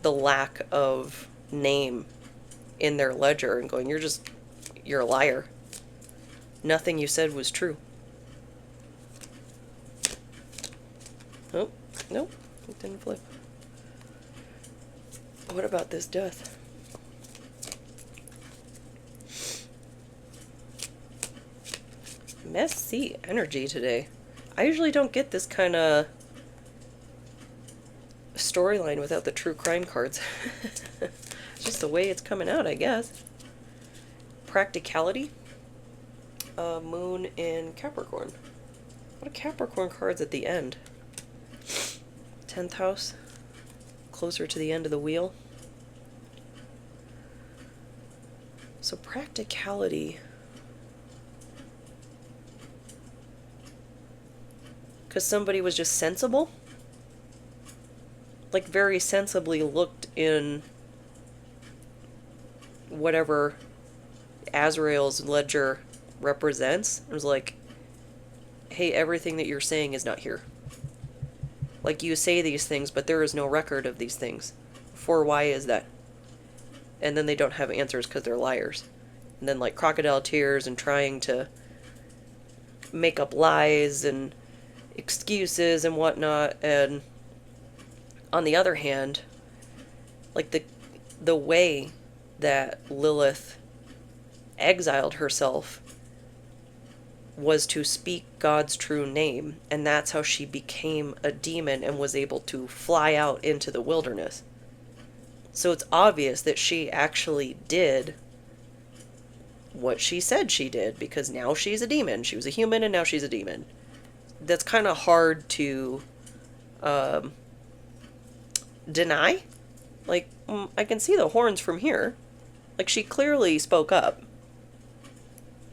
the lack of name in their ledger and going, you're a liar. Nothing you said was true. Oh, nope, it didn't flip. What about this death? Messy energy today. I usually don't get this kind of storyline without the true crime cards. It's just the way it's coming out, I guess. Practicality. Moon in Capricorn. What are Capricorn cards at the end? 10th house. Closer to the end of the wheel. So practicality. Because somebody was just sensible? Like, very sensibly looked in whatever Azrael's ledger represents. It was like, hey, everything that you're saying is not here. Like, you say these things, but there is no record of these things. For why is that? And then they don't have answers because they're liars. And then, like, crocodile tears and trying to make up lies and excuses and whatnot. And on the other hand, like, the way that Lilith exiled herself was to speak God's true name, and that's how she became a demon and was able to fly out into the wilderness. So it's obvious that she actually did what she said she did, because now she's a demon. She was a human and now she's a demon. That's kind of hard to deny. Like, I can see the horns from here. Like, she clearly spoke up.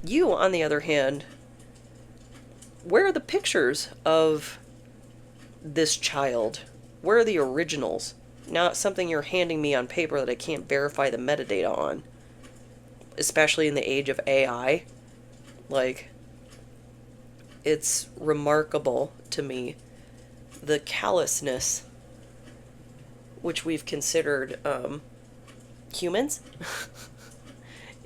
You, on the other hand, where are the pictures of this child? Where are the originals? Not something you're handing me on paper that I can't verify the metadata on. Especially in the age of AI. Like, it's remarkable to me the callousness which we've considered humans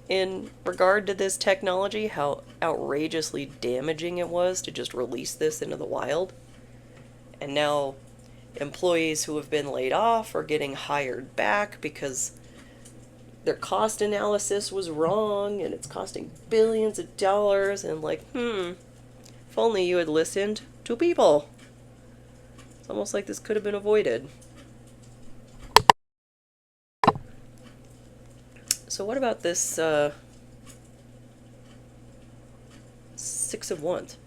in regard to this technology, how outrageously damaging it was to just release this into the wild. And now employees who have been laid off are getting hired back because their cost analysis was wrong and it's costing billions of dollars, and like, if only you had listened to people. It's almost like this could have been avoided. So what about this Six of Wands?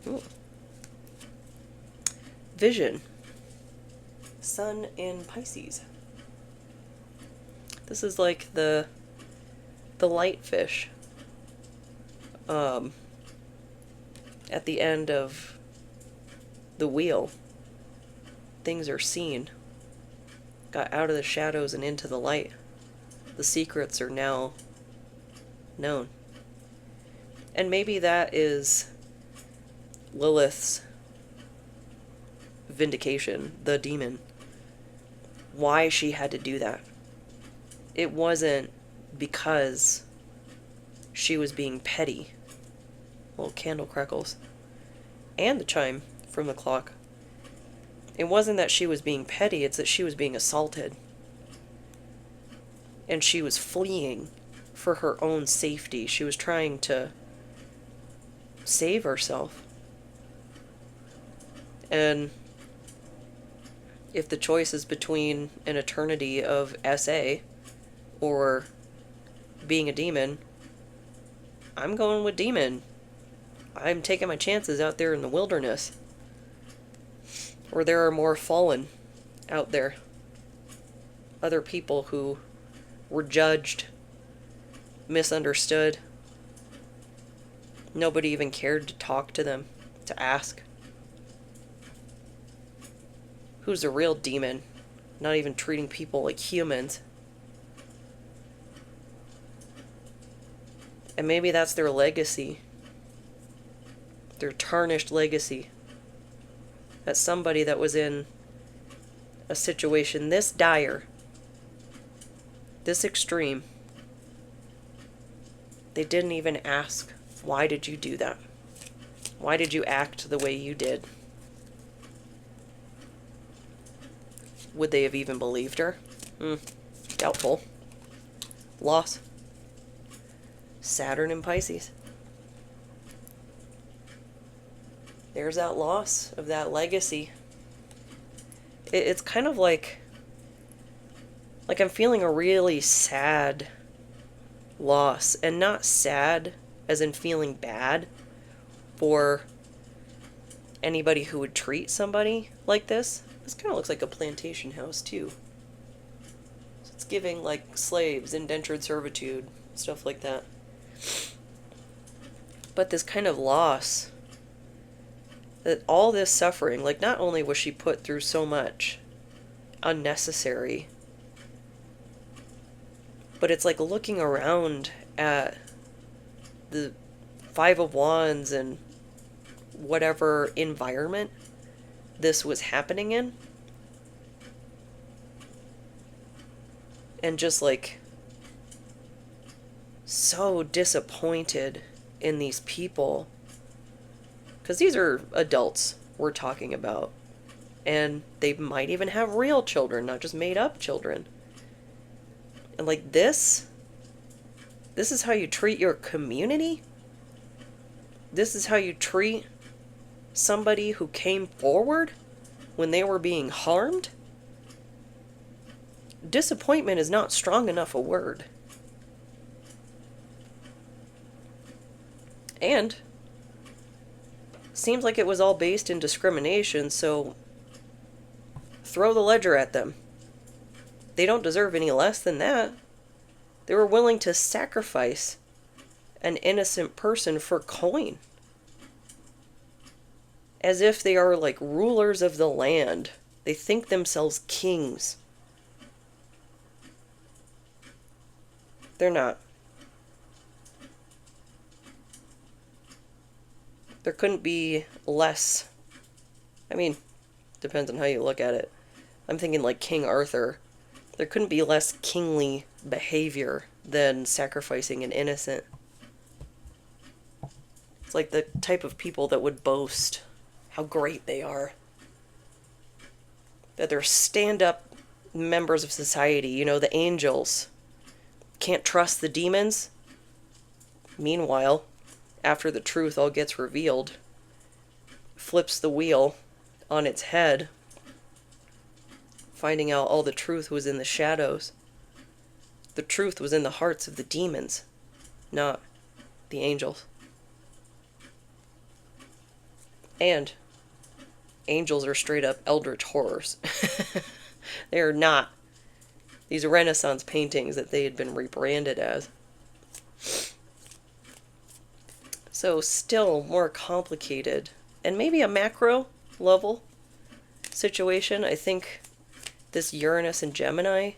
Ooh. Vision. Sun in Pisces. This is like the light fish. At the end of the wheel, things are seen. Got out of the shadows and into the light. The secrets are now known. And maybe that is Lilith's vindication, the demon. Why she had to do that. It wasn't because she was being petty. Little candle crackles. And the chime from the clock. It wasn't that she was being petty, it's that she was being assaulted. And she was fleeing for her own safety. She was trying to save herself. And if the choice is between an eternity of SA or being a demon, I'm going with demon. I'm taking my chances out there in the wilderness. Or there are more fallen out there. Other people who were judged, misunderstood. Nobody even cared to talk to them, to ask. Who's a real demon? Not even treating people like humans. And maybe that's their legacy. Their tarnished legacy. That somebody that was in a situation this dire, this extreme, they didn't even ask, why did you do that? Why did you act the way you did? Would they have even believed her? Doubtful. Loss. Saturn in Pisces. There's that loss of that legacy. It's kind of like I'm feeling a really sad loss. And not sad as in feeling bad for anybody who would treat somebody like this. This kind of looks like a plantation house too. So it's giving like slaves, indentured servitude, stuff like that. But this kind of loss, that all this suffering, like not only was she put through so much unnecessary, but it's like looking around at the Five of Wands and whatever environment this was happening in, and just like so disappointed in these people, because these are adults we're talking about, and they might even have real children, not just made up children. And like this is how you treat your community? This is how you treat somebody who came forward when they were being harmed? Disappointment is not strong enough a word. And seems like it was all based in discrimination, so throw the ledger at them. They don't deserve any less than that. They were willing to sacrifice an innocent person for coin. As if they are like rulers of the land. They think themselves kings. They're not. There couldn't be less. I mean, depends on how you look at it. I'm thinking like King Arthur. There couldn't be less kingly behavior than sacrificing an innocent. It's like the type of people that would boast how great they are. That they're stand-up members of society. You know, the angels can't trust the demons. Meanwhile, after the truth all gets revealed, flips the wheel on its head, finding out all the truth was in the shadows. The truth was in the hearts of the demons, not the angels. And angels are straight up eldritch horrors. They are not these Renaissance paintings that they had been rebranded as. So still more complicated, and maybe a macro level situation. I think this Uranus and Gemini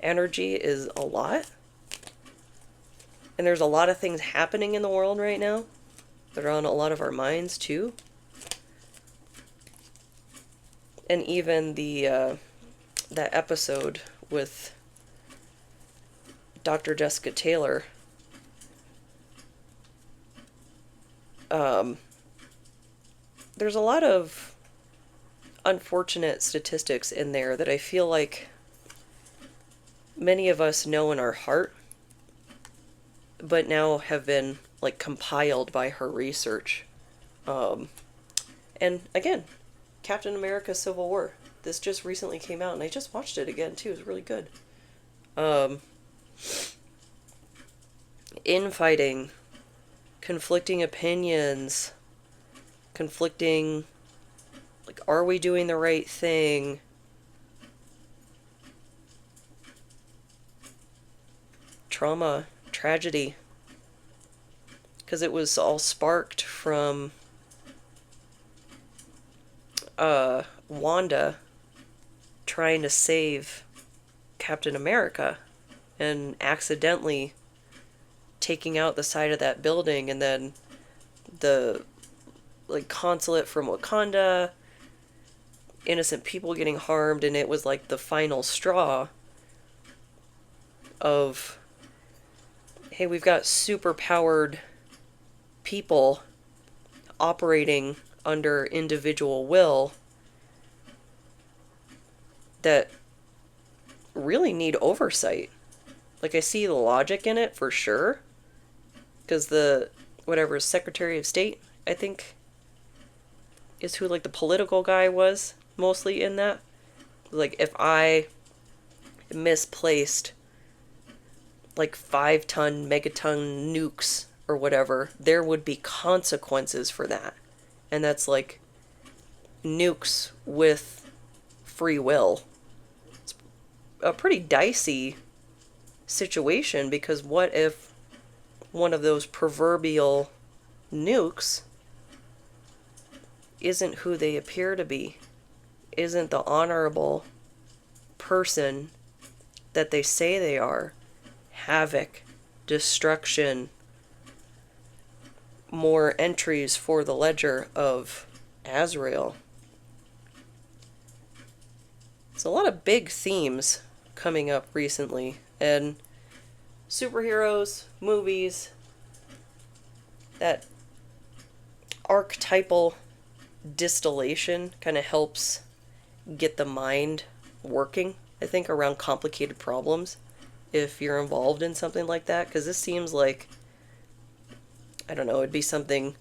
energy is a lot. And there's a lot of things happening in the world right now that are on a lot of our minds too. And even the that episode with Dr. Jessica Taylor, there's a lot of unfortunate statistics in there that I feel like many of us know in our heart, but now have been like compiled by her research. And again, Captain America Civil War. This just recently came out, and I just watched it again too. It was really good. Infighting, conflicting opinions, conflicting, like, are we doing the right thing? Trauma, tragedy. Because it was all sparked from Wanda trying to save Captain America and accidentally taking out the side of that building, and then the like consulate from Wakanda, innocent people getting harmed, and it was like the final straw of, hey, we've got super powered people operating under individual will that really need oversight. Like, I see the logic in it for sure, because the whatever Secretary of State, I think, is who like the political guy was mostly in that. Like, if I misplaced like 5-ton megaton nukes or whatever, there would be consequences for that. And that's like nukes with free will. It's a pretty dicey situation, because what if one of those proverbial nukes isn't who they appear to be, isn't the honorable person that they say they are? Havoc, destruction, more entries for the ledger of Azrael. So a lot of big themes coming up recently, and superheroes, movies, that archetypal distillation kind of helps get the mind working, I think, around complicated problems if you're involved in something like that, because this seems like, I don't know, it'd be something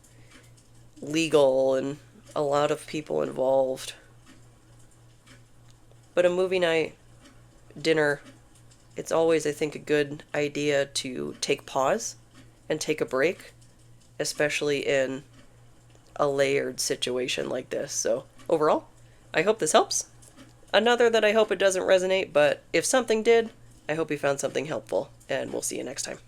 legal and a lot of people involved. But a movie night, dinner, it's always, I think, a good idea to take pause and take a break, especially in a layered situation like this. So overall, I hope this helps. Another that I hope it doesn't resonate, but if something did, I hope you found something helpful, and we'll see you next time.